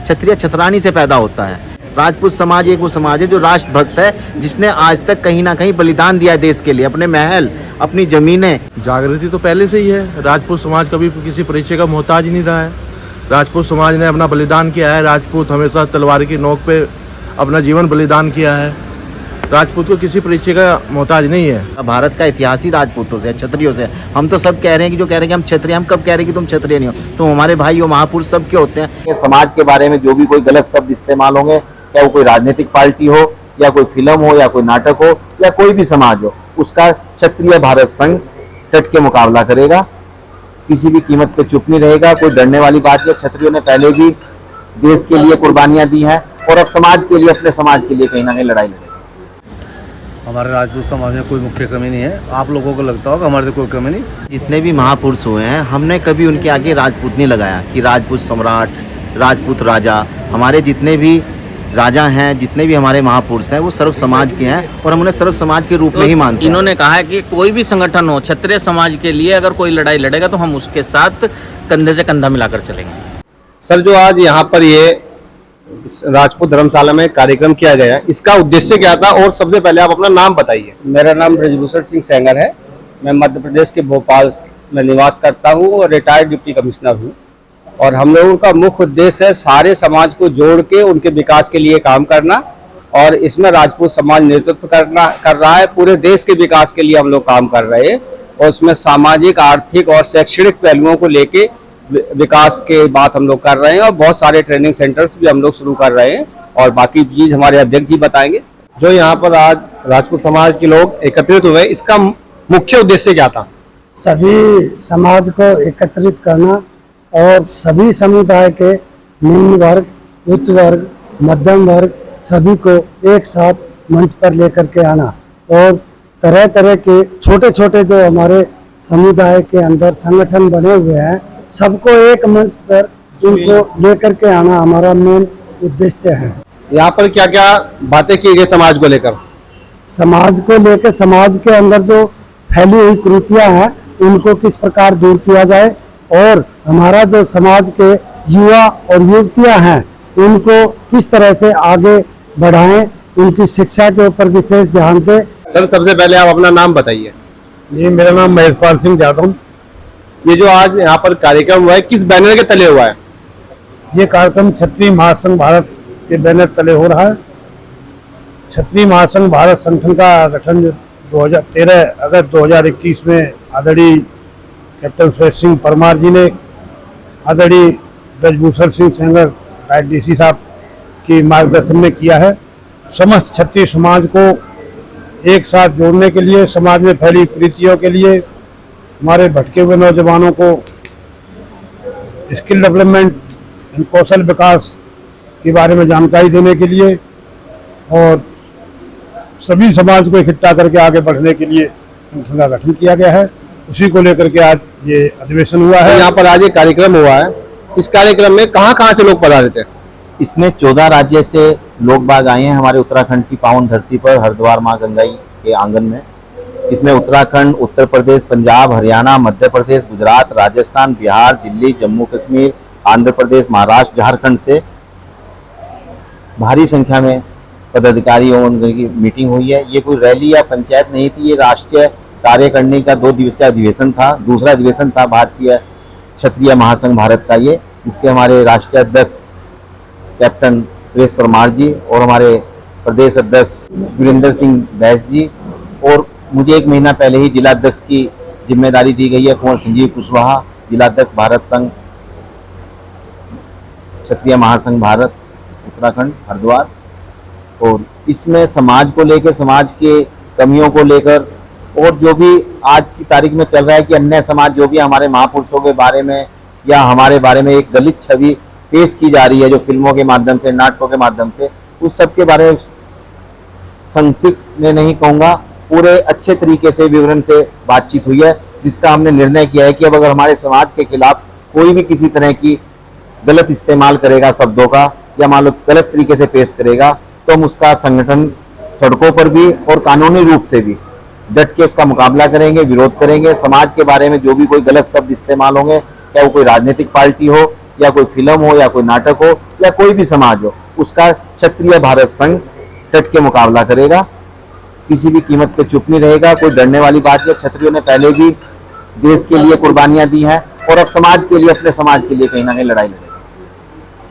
क्षत्रिय छतरानी से पैदा होता है। राजपूत समाज एक वो समाज है जो राष्ट्रभक्त है, जिसने आज तक कहीं ना कहीं बलिदान दिया है देश के लिए, अपने महल, अपनी जमीनें। जागृति तो पहले से ही है। राजपूत समाज कभी किसी परिचय का मोहताज नहीं रहा है। राजपूत समाज ने अपना बलिदान किया है। राजपूत हमेशा तलवार की नोक पे अपना जीवन बलिदान किया है। राजपूत को किसी परिचय का मोहताज नहीं है। भारत का इतिहास ही राजपूतों से, क्षत्रियों से। हम तो सब कह रहे हैं कि जो कह रहे हैं कि हम क्षत्रिय, हम कब कह रहे हैं कि तुम क्षत्रिय नहीं हो? तो हमारे भाई हो, महापुरुष सब के होते हैं। समाज के बारे में जो भी कोई गलत शब्द इस्तेमाल होंगे, क्या वो कोई राजनीतिक पार्टी हो या कोई फिल्म हो या कोई नाटक हो या कोई भी समाज हो, उसका क्षत्रिय भारत संघ डट के मुकाबला करेगा, किसी भी कीमत पे चुप नहीं रहेगा। कोई डरने वाली बात है। क्षत्रियों ने पहले भी देश के लिए कुर्बानियां दी हैं और अब समाज के लिए, अपने समाज के लिए कहीं ना कहीं लड़ाई लड़ेगा। हमारे राजपूत समाज में कोई मुख्य कमी नहीं है। आप लोगों को लगता होगा हमारे तो कोई कमी नहीं। जितने भी महापुरुष हुए हैं, हमने कभी उनके आगे राजपूत नहीं लगाया कि राजपूत सम्राट, राजपूत राजा। हमारे जितने भी राजा हैं, जितने भी हमारे महापुरुष हैं, वो सर्व समाज के हैं और हम उन्हें सर्व समाज के रूप में ही मानते हैं। इन्होंने कहा है कि कोई भी संगठन हो, क्षत्रिय समाज के लिए अगर कोई लड़ाई लड़ेगा तो हम उसके साथ कंधे से कंधा मिलाकर चलेंगे। सर, जो आज यहाँ पर ये राजपूत धर्मशाला में कार्यक्रम किया गया, इसका उद्देश्य क्या था? और सबसे पहले आप अपना नाम बताइए। मेरा नाम ब्रजभूषण सिंह सेंगर है। मैं मध्य प्रदेश के भोपाल में निवास करता हूँ और रिटायर्ड डिप्टी कमिश्नर हूँ। और हम लोगों का मुख्य उद्देश्य है सारे समाज को जोड़ के उनके विकास के लिए काम करना, और इसमें राजपूत समाज नेतृत्व कर रहा है। पूरे देश के विकास के लिए हम लोग काम कर रहे हैं और उसमें सामाजिक, आर्थिक और शैक्षणिक पहलुओं को लेके विकास के बात हम लोग कर रहे हैं और बहुत सारे ट्रेनिंग सेंटर्स भी हम लोग शुरू कर रहे हैं और बाकी चीज हमारे अध्यक्ष जी बताएंगे। जो यहाँ पर आज राजपूत समाज के लोग एकत्रित हुए, इसका मुख्य उद्देश्य क्या था? सभी समाज को एकत्रित करना और सभी समुदाय के निम्न वर्ग, उच्च वर्ग, मध्यम वर्ग सभी को एक साथ मंच पर लेकर के आना और तरह तरह के छोटे छोटे जो हमारे समुदाय के अंदर संगठन बने हुए हैं, सबको एक मंच पर उनको लेकर के आना हमारा मेन उद्देश्य है। यहाँ पर क्या क्या बातें की गई समाज को लेकर? समाज को लेकर समाज के अंदर जो फैली हुई कुरीतियां हैं उनको किस प्रकार दूर किया जाए और हमारा जो समाज के युवा और युवतियां हैं उनको किस तरह से आगे बढ़ाएं, उनकी शिक्षा के ऊपर विशेष ध्यान दें। सर, सबसे पहले आप अपना नाम बताइए। जी, मेरा नाम महेशपाल सिंह यादव। ये जो आज यहाँ पर कार्यक्रम हुआ है, किस बैनर के तले हुआ है? ये कार्यक्रम क्षत्रिय महासंघ भारत के बैनर तले हो रहा है। क्षत्रिय महासंघ भारत संगठन का गठन 2013 अगस्त 2021 में आदरणीय कैप्टन सुरेश सिंह परमार जी ने आदरणीय ब्रजभूषण सिंह सेंगर डीसी साहब के मार्गदर्शन में किया है। समस्त क्षत्रिय समाज को एक साथ जोड़ने के लिए, समाज में फैली कुरीतियों के लिए, हमारे भटके हुए नौजवानों को स्किल डेवलपमेंट, कौशल विकास के बारे में जानकारी देने के लिए और सभी समाज को इकट्ठा करके आगे बढ़ने के लिए संगठन का गठन किया गया है। उसी को लेकर के आज ये अधिवेशन हुआ है। यहाँ पर आज ये कार्यक्रम हुआ है। इस कार्यक्रम में कहाँ से लोग पधारे थे? इसमें 14 राज्य से लोग बाग आए हैं हमारे उत्तराखंड की पावन धरती पर, हरिद्वार माँ गंगाई के आंगन में। इसमें उत्तराखंड, उत्तर प्रदेश, पंजाब, हरियाणा, मध्य प्रदेश, गुजरात, राजस्थान, बिहार, दिल्ली, जम्मू कश्मीर, आंध्र प्रदेश, महाराष्ट्र, झारखंड से भारी संख्या में पदाधिकारियों की मीटिंग हुई है। ये कोई रैली या पंचायत नहीं थी, ये राष्ट्रीय कार्यकारिणी का 2 दिवसीय अधिवेशन था। दूसरा अधिवेशन था भारतीय क्षत्रिय महासंघ भारत का। ये इसके हमारे राष्ट्रीय अध्यक्ष कैप्टन सुरेश परमार जी और हमारे प्रदेश अध्यक्ष वीरेंद्र सिंह बैस जी, और मुझे 1 महीना पहले ही जिलाध्यक्ष की जिम्मेदारी दी गई है कुंवर संजीव कुशवाहा, जिलाध्यक्ष भारत संघ क्षत्रिय महासंघ भारत उत्तराखंड हरिद्वार। और इसमें समाज को लेकर, समाज के कमियों को लेकर और जो भी आज की तारीख में चल रहा है कि अन्य समाज जो भी हमारे महापुरुषों के बारे में या हमारे बारे में एक दलित छवि पेश की जा रही है, जो फिल्मों के माध्यम से, नाटकों के माध्यम से, उस सब के बारे में संक्षिप्त में नहीं कहूँगा, पूरे अच्छे तरीके से विवरण से बातचीत हुई है, जिसका हमने निर्णय किया है कि अब अगर हमारे समाज के खिलाफ कोई भी किसी तरह की गलत इस्तेमाल करेगा शब्दों का या मान लो गलत तरीके से पेश करेगा, तो हम उसका संगठन सड़कों पर भी और कानूनी रूप से भी डट के उसका मुकाबला करेंगे, विरोध करेंगे। समाज के बारे में जो भी कोई गलत शब्द इस्तेमाल होंगे, क्या वो कोई राजनीतिक पार्टी हो या कोई फिल्म हो या कोई नाटक हो या कोई भी समाज हो, उसका क्षत्रिय भारत संघ डट के मुकाबला करेगा, किसी भी कीमत पे चुप नहीं रहेगा। कोई डरने वाली बात नहीं। क्षत्रियों ने पहले भी देश के लिए कुर्बानियां दी हैं और अब समाज के लिए, अपने समाज के लिए कहीं ना कहीं लड़ाई लड़ेगा,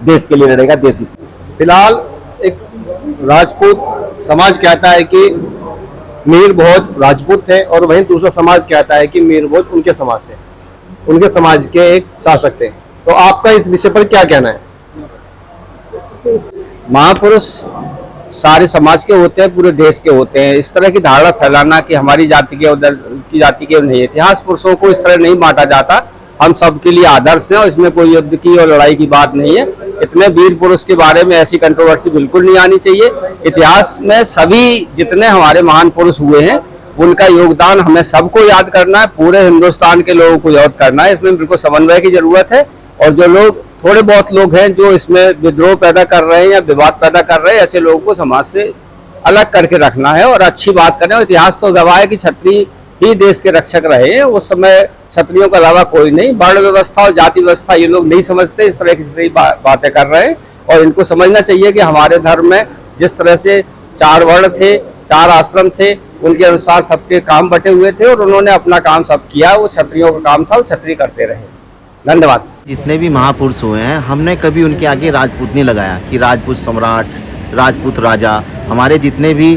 देश के लिए लड़ेगा, देश ही। फिलहाल एक राजपूत समाज कहता है कि मीर भोज राजपूत थे और वहीं दूसरा समाज कहता है कि मीर भोज उनके समाज थे, उनके समाज के एक शासक थे। तो आपका इस विषय पर क्या कहना है? महापुरुष सारे समाज के होते हैं, पूरे देश के होते हैं। इस तरह की धारणा फैलाना कि हमारी जाति के उधर की जाति के नहीं, इतिहास पुरुषों को इस तरह नहीं बांटा जाता। हम सबके लिए आदर्श हैं और इसमें कोई युद्ध की और लड़ाई की बात नहीं है। इतने वीर पुरुष के बारे में ऐसी कंट्रोवर्सी बिल्कुल नहीं आनी चाहिए। इतिहास में सभी जितने हमारे महान पुरुष हुए हैं उनका योगदान हमें सबको याद करना है, पूरे हिंदुस्तान के लोगों को याद करना है। इसमें बिल्कुल समन्वय की जरूरत है और जो लोग, थोड़े बहुत लोग हैं जो इसमें विद्रोह पैदा कर रहे हैं या विवाद पैदा कर रहे हैं, ऐसे लोगों को समाज से अलग करके रखना है और अच्छी बात करें। और इतिहास तो गवाह है कि क्षत्रिय ही देश के रक्षक रहे हैं। उस समय क्षत्रियों के अलावा कोई नहीं। वर्ण व्यवस्था और जाति व्यवस्था ये लोग नहीं समझते, इस तरह की बातें कर रहे हैं। और इनको समझना चाहिए कि हमारे धर्म में जिस तरह से 4 वर्ण थे, 4 आश्रम थे, उनके अनुसार सबके काम बटे हुए थे और उन्होंने अपना काम सब किया। वो क्षत्रियों का काम था, वो क्षत्रिय करते रहे। धन्यवाद। जितने भी महापुरुष हुए हैं, हमने कभी उनके आगे राजपूत नहीं लगाया कि राजपूत सम्राट, राजपूत राजा। हमारे जितने भी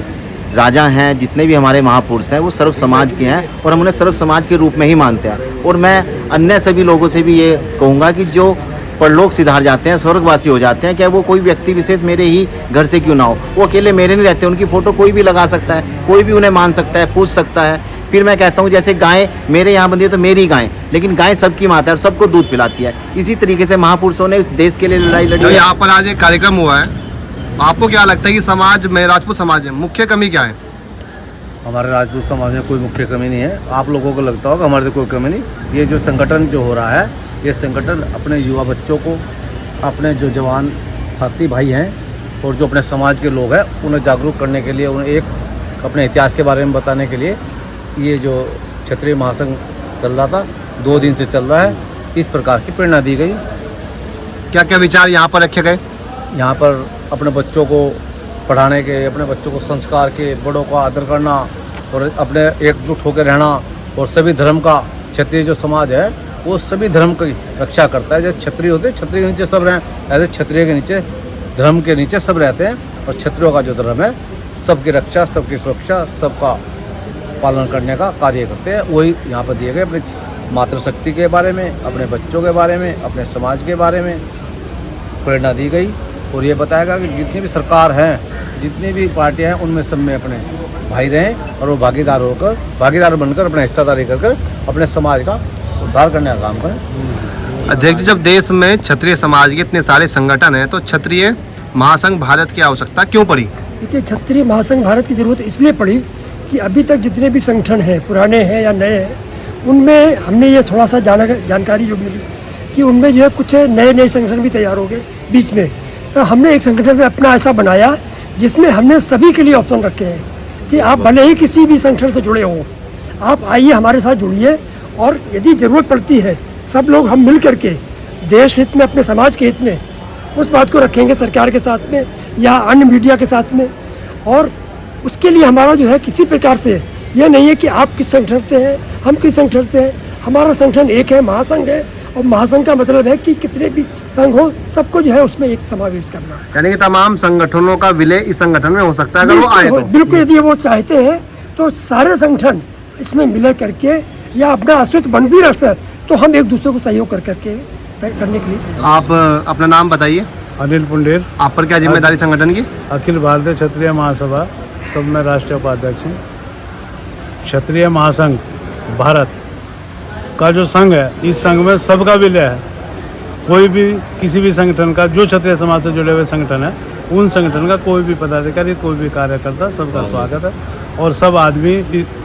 राजा हैं, जितने भी हमारे महापुरुष हैं, वो सर्व समाज के हैं और हम उन्हें सर्व समाज के रूप में ही मानते हैं। और मैं अन्य सभी लोगों से भी ये कहूँगा कि जो परलोक सिधार जाते हैं, स्वर्गवासी हो जाते हैं, क्या वो कोई व्यक्ति विशेष मेरे ही घर से क्यों ना हो, वो अकेले मेरे नहीं रहते। उनकी फ़ोटो कोई भी लगा सकता है, कोई भी उन्हें मान सकता है, पूछ सकता है। फिर मैं कहता हूँ जैसे गाय मेरे यहाँ बंधी है तो मेरी गाय, लेकिन गाय सबकी माता है और सबको दूध पिलाती है। इसी तरीके से महापुरुषों ने इस देश के लिए लड़ाई लड़ी जो है। यहाँ पर आज एक कार्यक्रम हुआ है, आपको क्या लगता है कि समाज में, राजपूत समाज में मुख्य कमी क्या है? हमारे राजपूत समाज में कोई मुख्य कमी नहीं है। आप लोगों को लगता होगा हमारे तो कोई कमी नहीं। ये जो संगठन जो हो रहा है, ये संगठन अपने युवा बच्चों को, अपने जो जवान साथी भाई हैं और जो अपने समाज के लोग हैं, उन्हें जागरूक करने के लिए, उन्हें एक अपने इतिहास के बारे में बताने के लिए ये जो क्षत्रिय महासंघ चल रहा था, 2 दिन से चल रहा है, इस प्रकार की प्रेरणा दी गई। क्या क्या विचार यहाँ पर रखे गए? यहाँ पर अपने बच्चों को पढ़ाने के, अपने बच्चों को संस्कार के, बड़ों का आदर करना और अपने एकजुट होकर रहना और सभी धर्म का, क्षत्रिय जो समाज है वो सभी धर्म की रक्षा करता है। जैसे क्षत्रिय होते हैं, क्षत्रिय के नीचे सब रहें, ऐसे क्षत्रिय के नीचे, धर्म के नीचे सब रहते हैं और क्षत्रियों का जो धर्म है सबकी रक्षा, सबकी सुरक्षा, सबका पालन करने का कार्य करते हैं। वही यहाँ पर दिए गए। अपनी मातृशक्ति के बारे में, अपने बच्चों के बारे में, अपने समाज के बारे में प्रेरणा दी गई और ये बताया गया कि जितनी भी सरकार हैं, जितनी भी पार्टियां हैं, उनमें सब में अपने भाई रहें और वो भागीदार बनकर अपना हिस्सादारी कर अपने समाज का उद्धार करने का काम करें। अध्यक्ष, जब देश में क्षत्रिय समाज के इतने सारे संगठन हैं तो क्षत्रिय महासंघ भारत की आवश्यकता क्यों पड़ी? देखिए, क्षत्रिय महासंघ भारत की जरूरत इसलिए पड़ी कि अभी तक जितने भी संगठन हैं, पुराने हैं या नए हैं, उनमें हमने ये थोड़ा सा जानकारी जो मिली कि उनमें जो है कुछ नए संगठन भी तैयार हो गए बीच में। तो हमने एक संगठन में अपना ऐसा बनाया जिसमें हमने सभी के लिए ऑप्शन रखे हैं कि आप भले ही किसी भी संगठन से जुड़े हो, आप आइए हमारे साथ जुड़िए और यदि ज़रूरत पड़ती है सब लोग हम मिल करके देश हित में, अपने समाज के हित में उस बात को रखेंगे सरकार के साथ में या अन्य मीडिया के साथ में। और उसके लिए हमारा जो है किसी प्रकार से यह नहीं है कि आप किस संगठन से हैं, हम किस संगठन से हैं। हमारा संगठन एक है, महासंघ है, और महासंघ का मतलब है कि कितने भी संघ हो सबको जो है उसमें एक समावेश करना। यानी कि तमाम संगठनों का विलय इस संगठन में हो सकता है अगर वो आए तो? बिल्कुल, यदि वो चाहते हैं तो सारे संगठन इसमें मिले करके या अपना अस्तित्व बन भी रखते हैं तो हम एक दूसरे को सहयोग करके करने के लिए। आप अपना नाम बताइए। अनिल पुंडेर। आप पर क्या जिम्मेदारी संगठन की? अखिल भारतीय क्षत्रिय महासभा, तब मैं राष्ट्रीय उपाध्यक्ष हूँ। क्षत्रिय महासंघ भारत का जो संघ है, इस संघ में सबका विलय है। कोई भी किसी भी संगठन का, जो क्षत्रिय समाज से जुड़े हुए संगठन है, उन संगठन का कोई भी पदाधिकारी, कोई भी कार्यकर्ता, सबका स्वागत है और सब आदमी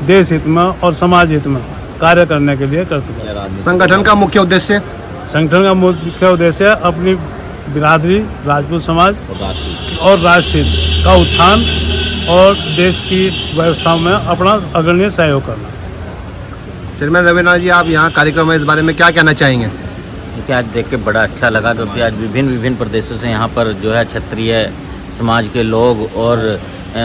देश हित में और समाज हित में कार्य करने के लिए करते हैं। संगठन का मुख्य उद्देश्य? संगठन का मुख्य उद्देश्य है अपनी बिरादरी, राजपूत समाज और राष्ट्र हित का उत्थान और देश की व्यवस्थाओं में अपना अग्रणी सहयोग करना। चेयरमैन रविनाथ जी, आप यहाँ कार्यक्रम में इस बारे में क्या कहना चाहेंगे? देखिए, के आज देख के बड़ा अच्छा लगा, क्योंकि आज विभिन्न प्रदेशों से यहाँ पर जो है क्षत्रिय समाज के लोग और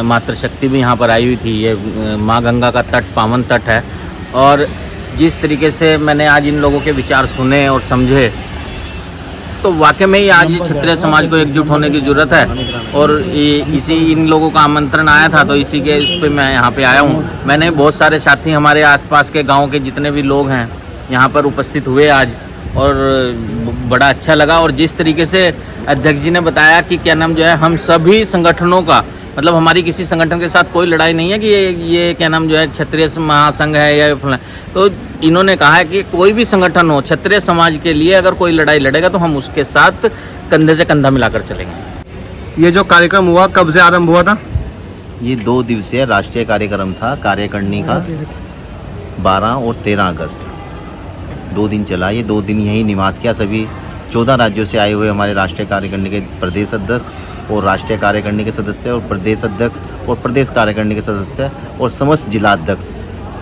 मातृशक्ति भी यहाँ पर आई हुई थी। ये माँ गंगा का तट पावन तट है, और जिस तरीके से मैंने आज इन लोगों के विचार सुने और समझे, तो वाकई में ही आज क्षत्रिय समाज को एकजुट होने की ज़रूरत है। और इसी इन लोगों का आमंत्रण आया था, तो इसी के इस पे मैं यहाँ पे आया हूँ। मैंने बहुत सारे साथी हमारे आसपास के गांव के जितने भी लोग हैं यहाँ पर उपस्थित हुए आज, और बड़ा अच्छा लगा। और जिस तरीके से अध्यक्ष जी ने बताया कि क्या नाम जो है, हम सभी संगठनों का, मतलब हमारी किसी संगठन के साथ कोई लड़ाई नहीं है कि ये क्या नाम जो है क्षत्रिय महासंघ है या फलां। तो इन्होंने कहा है कि कोई भी संगठन हो, क्षत्रिय समाज के लिए अगर कोई लड़ाई लड़ेगा तो हम उसके साथ कंधे से कंधा मिलाकर चलेंगे। ये जो कार्यक्रम हुआ कब से आरंभ हुआ था? ये 2 दिवसीय राष्ट्रीय कार्यक्रम था, कार्यकारिणी का 12 और 13 अगस्त 2 दिन चला। ये 2 दिन यहीं निवास किया। सभी 14 राज्यों से आए हुए हमारे राष्ट्रीय कार्यकारिणी के प्रदेश अध्यक्ष और राष्ट्रीय कार्यकारिणी के सदस्य और प्रदेश अध्यक्ष और प्रदेश कार्यकारिणी के सदस्य और समस्त जिला अध्यक्ष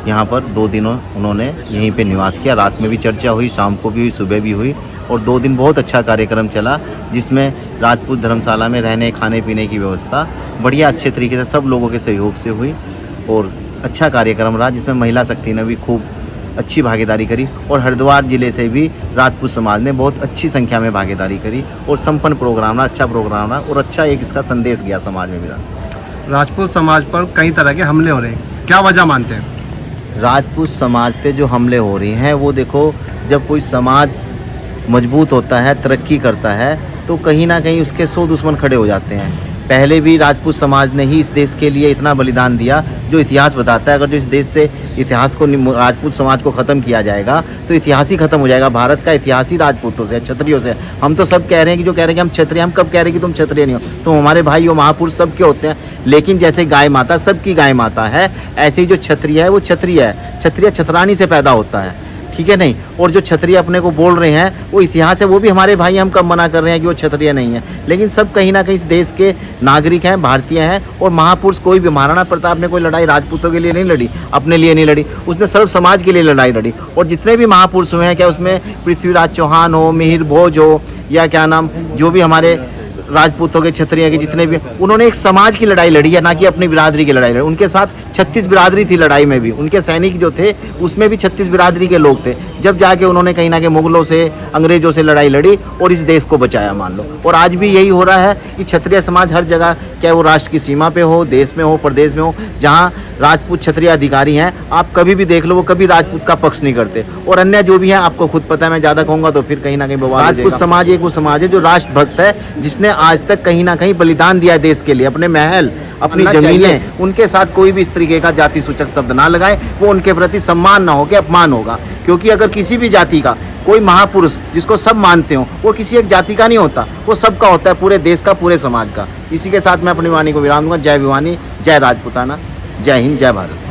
यहाँ पर 2 दिनों उन्होंने यहीं पे निवास किया। रात में भी चर्चा हुई, शाम को भी हुई, सुबह भी हुई, और 2 दिन बहुत अच्छा कार्यक्रम चला, जिसमें राजपूत धर्मशाला में रहने खाने पीने की व्यवस्था बढ़िया अच्छे तरीके से सब लोगों के सहयोग से हुई, और अच्छा कार्यक्रम रहा, जिसमें महिला शक्ति ने भी खूब अच्छी भागीदारी करी, और हरिद्वार ज़िले से भी राजपूत समाज ने बहुत अच्छी संख्या में भागीदारी करी, और संपन्न प्रोग्राम रहा, अच्छा प्रोग्राम रहा, और अच्छा एक इसका संदेश गया समाज में भी रहा। राजपूत समाज पर कई तरह के हमले हो रहे हैं, क्या वजह मानते हैं? राजपूत समाज पे जो हमले हो रहे हैं, वो देखो, जब कोई समाज मजबूत होता है, तरक्की करता है, तो कहीं ना कहीं उसके 100 दुश्मन खड़े हो जाते हैं। पहले भी राजपूत समाज ने ही इस देश के लिए इतना बलिदान दिया, जो इतिहास बताता है। अगर जो इस देश से इतिहास को, राजपूत समाज को ख़त्म किया जाएगा तो इतिहास ही ख़त्म हो जाएगा। भारत का इतिहास ही राजपूतों से, क्षत्रियों से। हम तो सब कह रहे हैं कि जो कह रहे हैं कि हम क्षत्रिय, हम कब कह रहे हैं कि तुम क्षत्रिय नहीं हो? तुम हमारे भाई हो, महापुरुष सबके होते हैं। लेकिन जैसे गाय माता सबकी गाय माता है, ऐसे ही जो क्षत्रिय है वो क्षत्रिय है। क्षत्रिय छतरानी से पैदा होता है, ठीक है नहीं? और जो क्षत्रिय अपने को बोल रहे हैं वो इतिहास है, वो भी हमारे भाई। हम कब मना कर रहे हैं कि वो क्षत्रिय नहीं है? लेकिन सब कहीं ना कहीं इस देश के नागरिक हैं, भारतीय हैं। और महापुरुष कोई भी, महाराणा प्रताप ने कोई लड़ाई राजपूतों के लिए नहीं लड़ी, अपने लिए नहीं लड़ी, उसने सर्व समाज के लिए लड़ाई लड़ी। और जितने भी महापुरुष हुए हैं, क्या उसमें पृथ्वीराज चौहान हो, मिहिर भोज हो, या क्या नाम, जो भी हमारे राजपूतों के, क्षत्रिय के जितने भी, उन्होंने एक समाज की लड़ाई लड़ी है, ना कि अपनी बिरादरी की लड़ाई लड़ी। उनके साथ 36 बिरादरी थी लड़ाई में भी, उनके सैनिक जो थे उसमें भी 36 बिरादरी के लोग थे। जब जाके उन्होंने कहीं ना कहीं मुगलों से, अंग्रेजों से लड़ाई लड़ी और इस देश को बचाया, मान लो। और आज भी यही हो रहा है कि क्षत्रिय समाज हर जगह, चाहे वो राष्ट्र की सीमा पे हो, देश में हो, प्रदेश में हो, जहाँ राजपूत क्षत्रिय अधिकारी हैं, आप कभी भी देख लो, वो कभी राजपूत का पक्ष नहीं करते। और अन्य जो भी हैं, आपको खुद पता है, मैं ज़्यादा कहूँगा तो फिर कहीं ना कहीं बवाल। राजपूत समाज एक वो समाज है जो राष्ट्रभक्त है, जिसने आज तक कहीं ना कहीं बलिदान दिया देश के लिए, अपने महल, अपनी जमीनें। उनके साथ कोई भी इस तरीके का जाति सूचक शब्द ना लगाए, वो उनके प्रति सम्मान ना हो के अपमान होगा। क्योंकि अगर किसी भी जाति का कोई महापुरुष जिसको सब मानते हो, वो किसी एक जाति का नहीं होता, वो सबका होता है, पूरे देश का, पूरे समाज का। इसी के साथ मैं अपनी वाणी को विराम दूंगा। जय भिवानी, जय राजपूताना, जय हिंद, जय भारत।